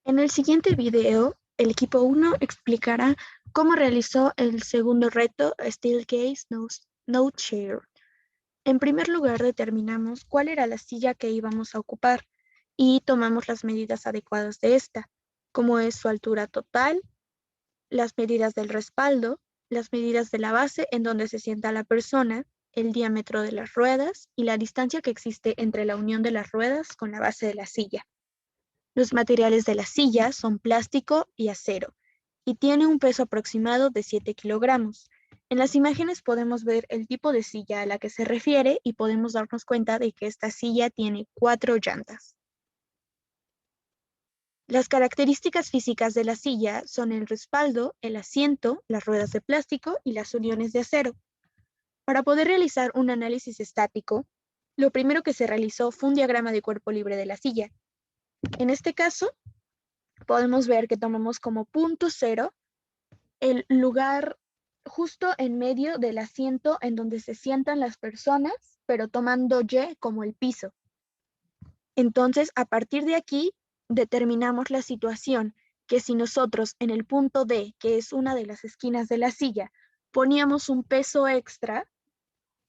En el siguiente video, el equipo 1 explicará cómo realizó el segundo reto Steel Case No Chair. En primer lugar, determinamos cuál era la silla que íbamos a ocupar y tomamos las medidas adecuadas de esta, como es su altura total, las medidas del respaldo, las medidas de la base en donde se sienta la persona, el diámetro de las ruedas y la distancia que existe entre la unión de las ruedas con la base de la silla. Los materiales de la silla son plástico y acero y tiene un peso aproximado de 7 kilogramos. En las imágenes podemos ver el tipo de silla a la que se refiere y podemos darnos cuenta de que esta silla tiene 4 llantas. Las características físicas de la silla son el respaldo, el asiento, las ruedas de plástico y las uniones de acero. Para poder realizar un análisis estático, lo primero que se realizó fue un diagrama de cuerpo libre de la silla. En este caso, podemos ver que tomamos como punto cero el lugar justo en medio del asiento en donde se sientan las personas, pero tomando Y como el piso. Entonces, a partir de aquí, determinamos la situación que si nosotros en el punto D, que es una de las esquinas de la silla, poníamos un peso extra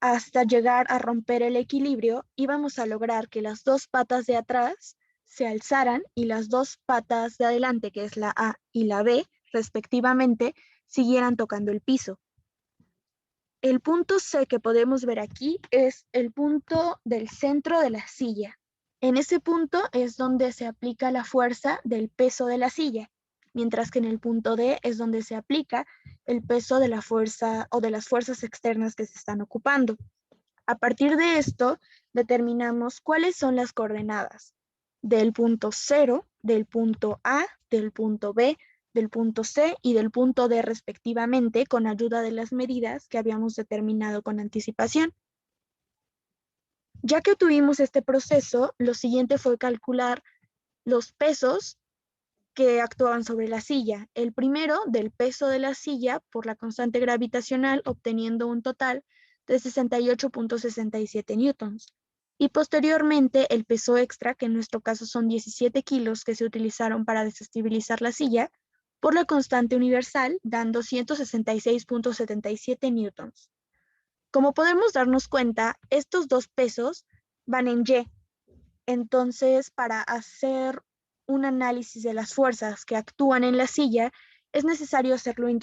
hasta llegar a romper el equilibrio, íbamos a lograr que las dos patas de atrás se alzaran y las dos patas de adelante, que es la A y la B, respectivamente, siguieran tocando el piso. El punto C que podemos ver aquí es el punto del centro de la silla. En ese punto es donde se aplica la fuerza del peso de la silla, mientras que en el punto D es donde se aplica el peso de la fuerza o de las fuerzas externas que se están ocupando. A partir de esto, determinamos cuáles son las coordenadas del punto 0, del punto A, del punto B, del punto C y del punto D respectivamente con ayuda de las medidas que habíamos determinado con anticipación. Ya que obtuvimos este proceso, lo siguiente fue calcular los pesos que actuaban sobre la silla. El primero del peso de la silla por la constante gravitacional, obteniendo un total de 68.67 newtons. Y posteriormente el peso extra, que en nuestro caso son 17 kilos que se utilizaron para desestabilizar la silla, por la constante universal, dando 166.77 newtons. Como podemos darnos cuenta, estos dos pesos van en Y. Entonces, para hacer un análisis de las fuerzas que actúan en la silla, es necesario hacerlo en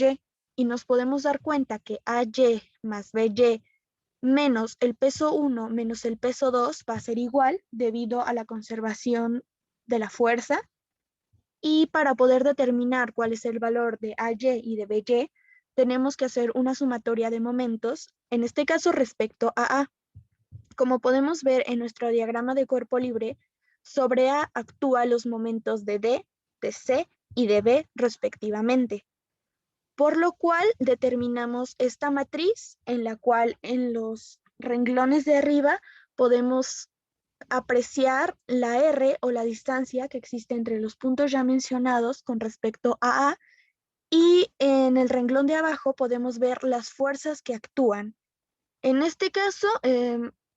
y nos podemos dar cuenta que AY más BY menos el peso 1 menos el peso 2 va a ser igual debido a la conservación de la fuerza. Y para poder determinar cuál es el valor de AY y de BY, tenemos que hacer una sumatoria de momentos, en este caso respecto a A. Como podemos ver en nuestro diagrama de cuerpo libre, sobre A actúa los momentos de D, de C y de B respectivamente. Por lo cual determinamos esta matriz en la cual en los renglones de arriba podemos apreciar la R o la distancia que existe entre los puntos ya mencionados con respecto a A, y en el renglón de abajo podemos ver las fuerzas que actúan. En este caso,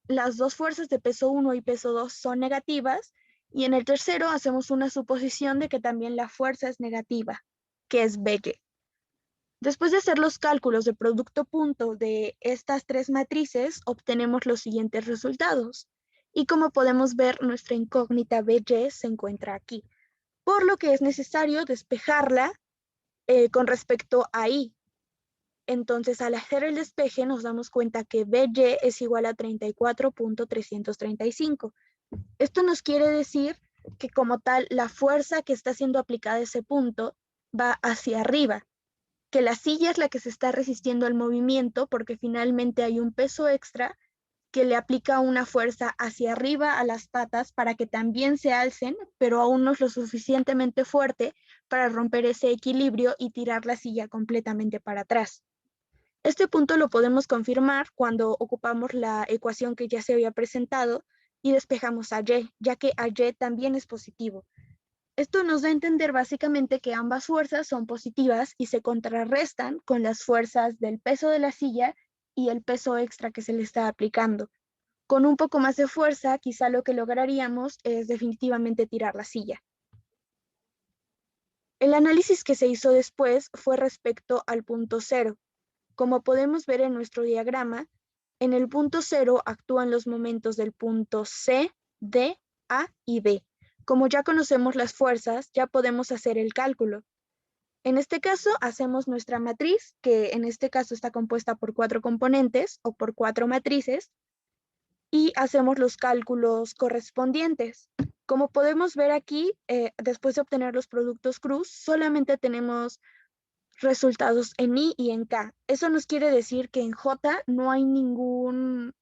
las dos fuerzas de peso 1 y peso 2 son negativas, y en el tercero hacemos una suposición de que también la fuerza es negativa, que es BY. Después de hacer los cálculos de producto punto de estas tres matrices, obtenemos los siguientes resultados. Y como podemos ver, nuestra incógnita BY se encuentra aquí, por lo que es necesario despejarla con respecto a I. Entonces, al hacer el despeje, nos damos cuenta que BY es igual a 34.335. Esto nos quiere decir que como tal, la fuerza que está siendo aplicada a ese punto va hacia arriba, que la silla es la que se está resistiendo al movimiento porque finalmente hay un peso extra que le aplica una fuerza hacia arriba a las patas para que también se alcen, pero aún no es lo suficientemente fuerte para romper ese equilibrio y tirar la silla completamente para atrás. Este punto lo podemos confirmar cuando ocupamos la ecuación que ya se había presentado y despejamos a Y, ya que a Y también es positivo. Esto nos da a entender básicamente que ambas fuerzas son positivas y se contrarrestan con las fuerzas del peso de la silla y el peso extra que se le está aplicando. Con un poco más de fuerza, quizá lo que lograríamos es definitivamente tirar la silla. El análisis que se hizo después fue respecto al punto cero. Como podemos ver en nuestro diagrama, en el punto cero actúan los momentos del punto C, D, A y B. Como ya conocemos las fuerzas, ya podemos hacer el cálculo. En este caso, hacemos nuestra matriz, que en este caso está compuesta por 4 componentes o por 4 matrices, y hacemos los cálculos correspondientes. Como podemos ver aquí, después de obtener los productos cruz, solamente tenemos resultados en I y en K. Eso nos quiere decir que en J no hay ninguna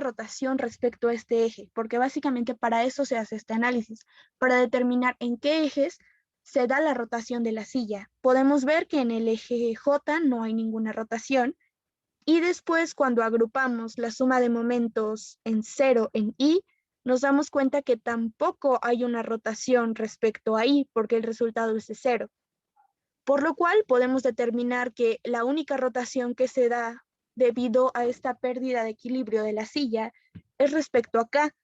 rotación respecto a este eje, porque básicamente para eso se hace este análisis, para determinar en qué ejes se da la rotación de la silla. Podemos ver que en el eje J no hay ninguna rotación y después cuando agrupamos la suma de momentos en cero en I, nos damos cuenta que tampoco hay una rotación respecto a I porque el resultado es de cero. Por lo cual podemos determinar que la única rotación que se da debido a esta pérdida de equilibrio de la silla es respecto a K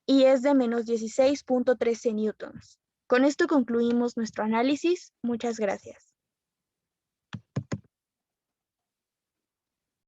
y es de menos 16.13 newtons. Con esto concluimos nuestro análisis. Muchas gracias.